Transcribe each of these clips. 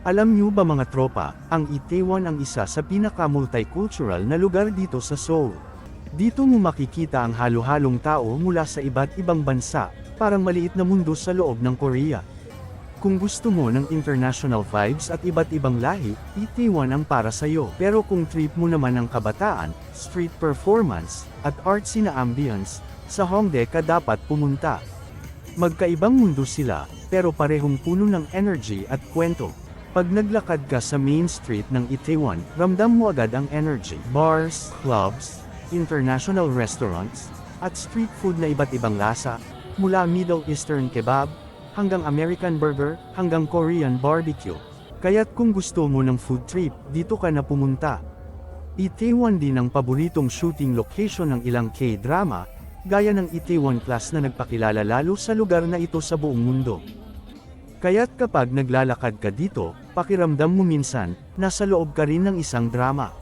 Alam niyo ba mga tropa, ang Itaewon ang isa sa pinaka-multicultural na lugar dito sa Seoul. Dito mo makikita ang halo-halong tao mula sa iba't ibang bansa, parang maliit na mundo sa loob ng Korea. Kung gusto mo ng international vibes at iba't ibang lahi, Itaewon ang para sa'yo. Pero kung trip mo naman ang kabataan, street performance, at artsy na ambience, sa Hongdae ka dapat pumunta. Magkaibang mundo sila, pero parehong puno ng energy at kwento. Pag naglakad ka sa main street ng Itaewon, ramdam mo agad ang energy. Bars, clubs, international restaurants, at street food na iba't ibang lasa, mula Middle Eastern kebab, hanggang American burger, hanggang Korean barbecue. Kaya't kung gusto mo ng food trip, dito ka na pumunta. Itaewon din ang paboritong shooting location ng ilang K-drama, gaya ng Itaewon Class na nagpakilala lalo sa lugar na ito sa buong mundo. Kaya't kapag naglalakad ka dito, pakiramdam mo minsan, nasa loob ka rin ng isang drama.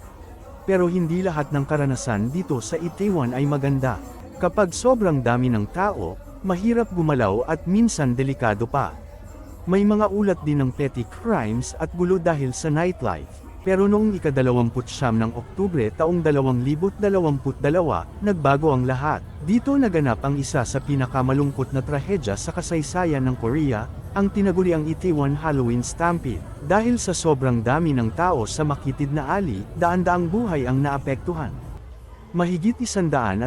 Pero hindi lahat ng karanasan dito sa Itaewon ay maganda. Kapag sobrang dami ng tao, mahirap gumalaw at minsan delikado pa. May mga ulat din ng petty crimes at gulo dahil sa nightlife. Pero noong ika-29 ng Oktubre taong 2022, nagbago ang lahat. Dito naganap ang isa sa pinakamalungkot na trahedya sa kasaysayan ng Korea, ang tinaguriang Itaewon Halloween Stampede. Dahil sa sobrang dami ng tao sa makitid na ali, daan-daang buhay ang naapektuhan. Mahigit 150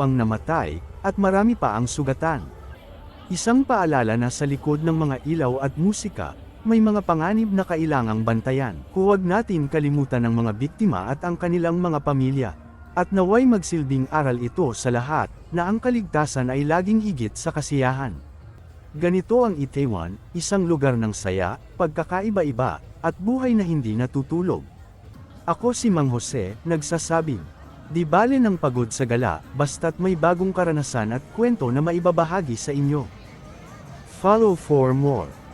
ang namatay, at marami pa ang sugatan. Isang paalala na sa likod ng mga ilaw at musika, may mga panganib na kailangang bantayan. Huwag natin kalimutan ang mga biktima at ang kanilang mga pamilya. At naway magsilbing aral ito sa lahat, na ang kaligtasan ay laging higit sa kasiyahan. Ganito ang Itaewon, isang lugar ng saya, pagkakaiba-iba, at buhay na hindi natutulog. Ako si Mang Jose, nagsasabing, di bale ng pagod sa gala, basta't may bagong karanasan at kwento na maibabahagi sa inyo. Follow for more.